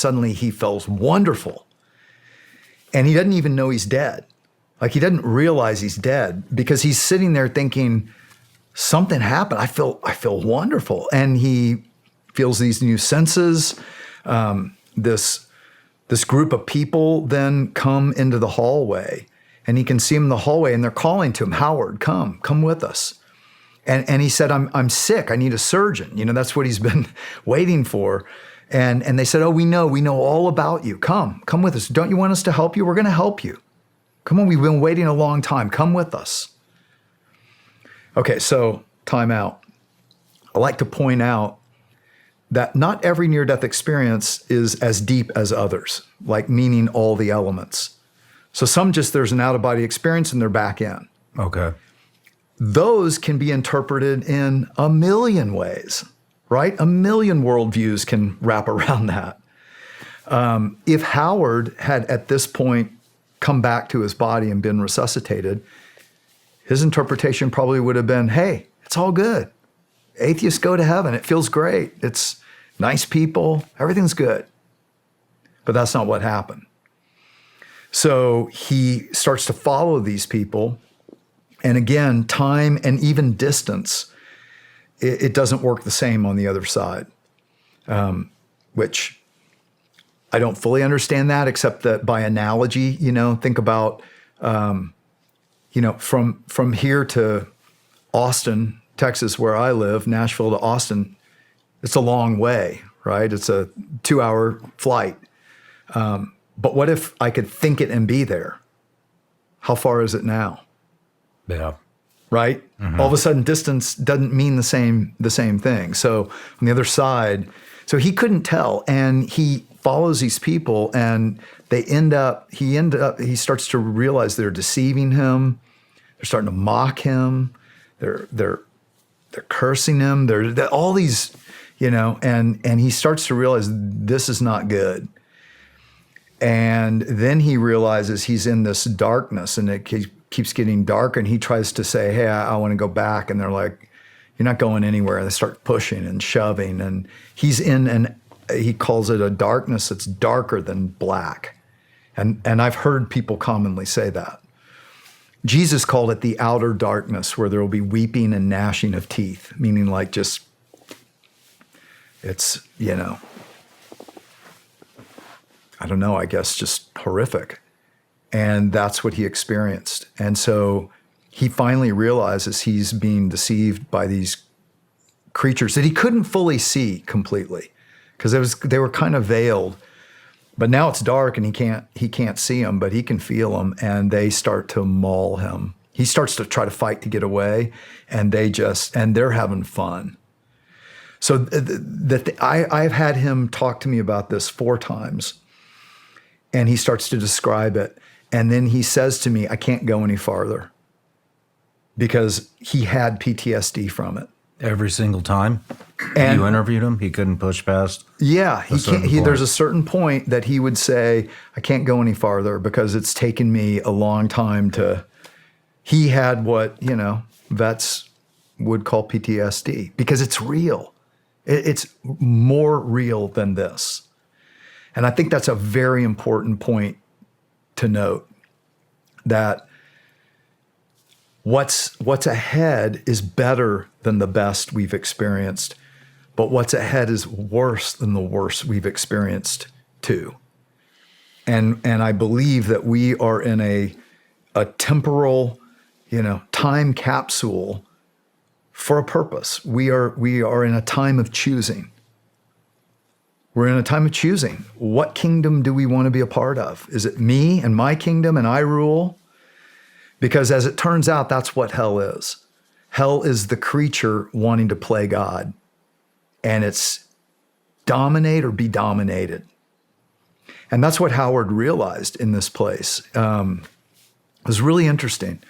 Suddenly he feels wonderful. And he doesn't even know he's dead. Like, he doesn't realize he's dead because he's sitting there thinking, something happened. I feel wonderful. And he feels these new senses. This group of people then come into the hallway, and he can see them in the hallway, and they're calling to him, Howard, come with us. And he said, I'm sick. I need a surgeon. You know, that's what he's been waiting for. And they said, oh, we know all about you. Come with us. Don't you want us to help you? We're going to help you. Come on, we've been waiting a long time. Come with us. Okay, so time out. I like to point out that not every near-death experience is as deep as others, like meaning all the elements. So some just, there's an out-of-body experience and they're back in. Okay. Those can be interpreted in a million ways, right? A million worldviews can wrap around that. If Howard had at this point come back to his body and been resuscitated, his interpretation probably would have been, hey, it's all good. Atheists go to heaven. It feels great. It's nice people. Everything's good. But that's not what happened. So he starts to follow these people. And again, time and even distance, it doesn't work the same on the other side, which I don't fully understand that, except that by analogy, think about, from here to Austin, Texas, where I live, Nashville to Austin, it's a long way, right? It's a 2-hour flight. But what if I could think it and be there? How far is it now? Yeah. Right? Mm-hmm. All of a sudden, distance doesn't mean the same thing. So on the other side, so he couldn't tell, and he follows these people, and he starts to realize they're deceiving him. They're starting to mock him. They're cursing him. They're all these, and he starts to realize this is not good. And then he realizes he's in this darkness, and it keeps getting darker, and he tries to say, hey, I want to go back. And they're like, you're not going anywhere. And they start pushing and shoving, and he's he calls it a darkness that's darker than black. And I've heard people commonly say that. Jesus called it the outer darkness, where there will be weeping and gnashing of teeth, meaning like just, it's, I don't know, I guess just horrific. And that's what he experienced. And so he finally realizes he's being deceived by these creatures that he couldn't fully see completely, because they were kind of veiled. But now it's dark and he can't see them, but he can feel them, and they start to maul him. He starts to try to fight to get away, and they're having fun. So I've had him talk to me about this 4 times, and he starts to describe it. And then he says to me, I can't go any farther, because he had PTSD from it. Every single time you interviewed him, he couldn't push past? Yeah, there's a certain point that he would say, I can't go any farther because it's taken me a long time he had what, vets would call PTSD, because it's real. It's more real than this. And I think that's a very important point to note, that what's ahead is better than the best we've experienced, but what's ahead is worse than the worst we've experienced too. And I believe that we are in a temporal, time capsule for a purpose. We are in a time of choosing. We're in a time of choosing. What kingdom do we want to be a part of? Is it me and my kingdom and I rule? Because as it turns out, that's what hell is. Hell is the creature wanting to play God. And it's dominate or be dominated. And that's what Howard realized in this place. It was really interesting,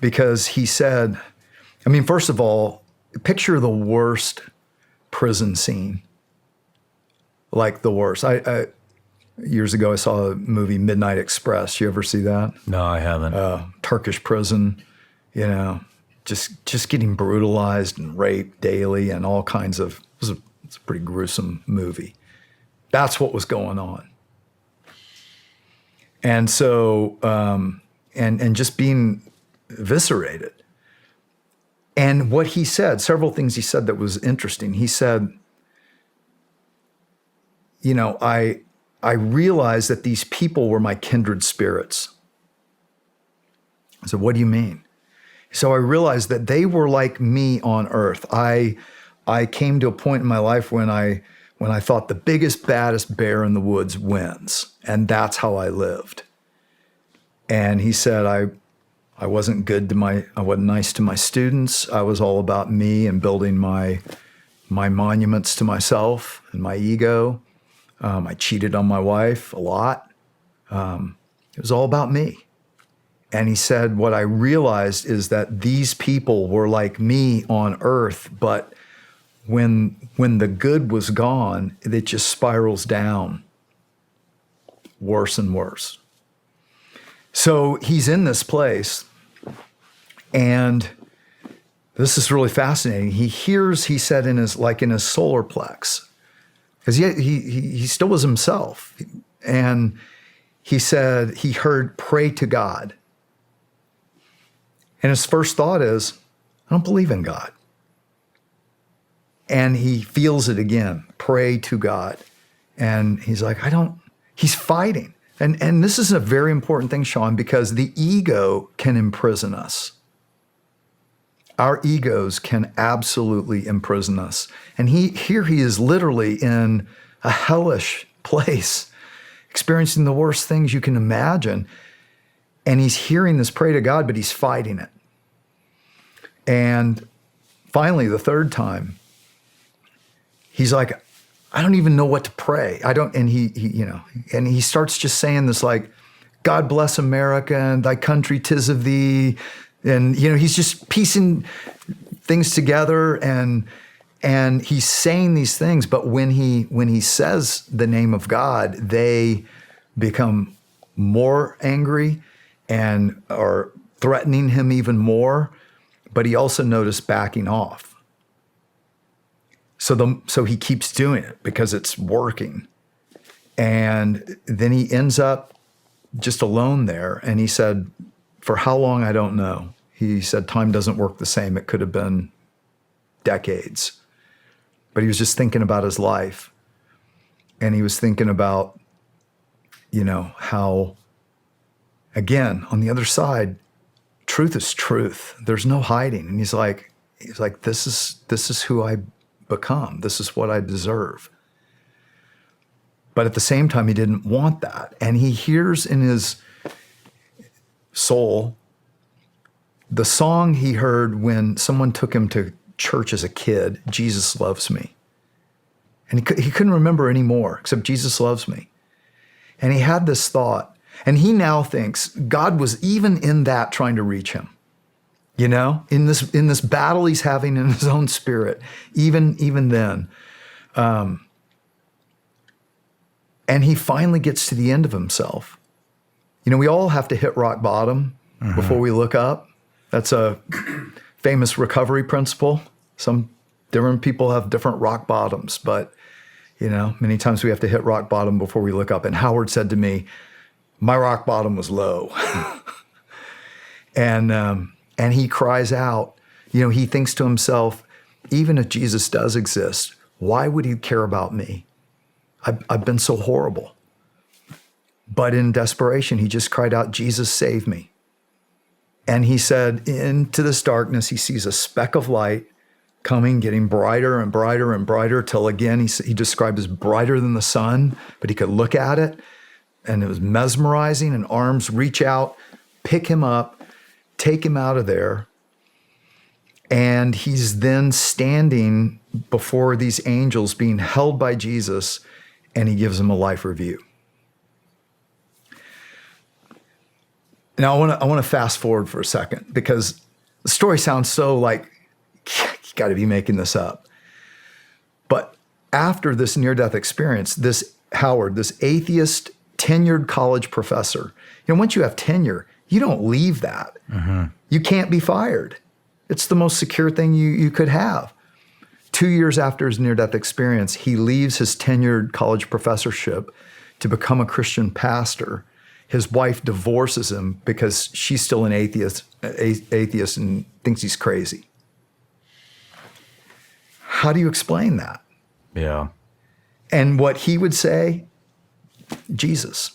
because he said, first of all, picture the worst prison scene. Like the worst. I years ago, I saw a movie, Midnight Express. You ever see that? No, I haven't. Turkish prison, just getting brutalized and raped daily and all kinds of, it's a pretty gruesome movie. That's what was going on. And so, and just being eviscerated. And what he said, several things he said that was interesting. He said, you know, I realized that these people were my kindred spirits. I said, what do you mean? So I realized that they were like me on earth. I came to a point in my life when I thought the biggest, baddest bear in the woods wins. And that's how I lived. And he said, I wasn't I wasn't nice to my students. I was all about me and building my monuments to myself and my ego. I cheated on my wife a lot. It was all about me. And he said, what I realized is that these people were like me on earth, but when the good was gone, it just spirals down worse and worse. So he's in this place, and this is really fascinating. He hears, he said, in his solar plex, because he still was himself. And he said he heard, pray to God. And his first thought is, I don't believe in God. And he feels it again, pray to God. And he's like, he's fighting. And this is a very important thing, Sean, because the ego can imprison us. Our egos can absolutely imprison us. And here he is literally in a hellish place, experiencing the worst things you can imagine. And he's hearing this pray to God, but he's fighting it. And finally, the third time, he's like, I don't even know what to pray. And he starts just saying this, like, God bless America and thy country 'tis of thee. And, he's just piecing things together and he's saying these things. But when he says the name of God, they become more angry and are threatening him even more. But he also noticed backing off. So he keeps doing it because it's working. And then he ends up just alone there. And he said, for how long, I don't know. He said, time doesn't work the same. It could have been decades. But he was just thinking about his life. And he was thinking about, how, again, on the other side, truth is truth. There's no hiding. And he's like, this is who I become. This is what I deserve. But at the same time, he didn't want that. And he hears in his soul the song he heard when someone took him to church as a kid, Jesus Loves Me. And he couldn't remember anymore except Jesus loves me. And he had this thought, and he now thinks God was even in that trying to reach him. In this battle he's having in his own spirit, even then. And he finally gets to the end of himself. We all have to hit rock bottom before we look up. That's a famous recovery principle. Some different people have different rock bottoms, but, many times we have to hit rock bottom before we look up. And Howard said to me, my rock bottom was low. And he cries out, he thinks to himself, even if Jesus does exist, why would he care about me? I've been so horrible. But in desperation, he just cried out, Jesus, save me. And he said, into this darkness, he sees a speck of light coming, getting brighter and brighter and brighter, till again, he described as brighter than the sun, but he could look at it, and it was mesmerizing, and arms reach out, pick him up, take him out of there. And he's then standing before these angels being held by Jesus, and he gives them a life review. Now, I want to fast forward for a second because the story sounds so like, you got to be making this up. But after this near-death experience, this Howard, this atheist, tenured college professor, once you have tenure, you don't leave that. Mm-hmm. You can't be fired. It's the most secure thing you could have. 2 years after his near-death experience, he leaves his tenured college professorship to become a Christian pastor. His wife divorces him because she's still an atheist and thinks he's crazy. How do you explain that? Yeah. And what he would say, Jesus.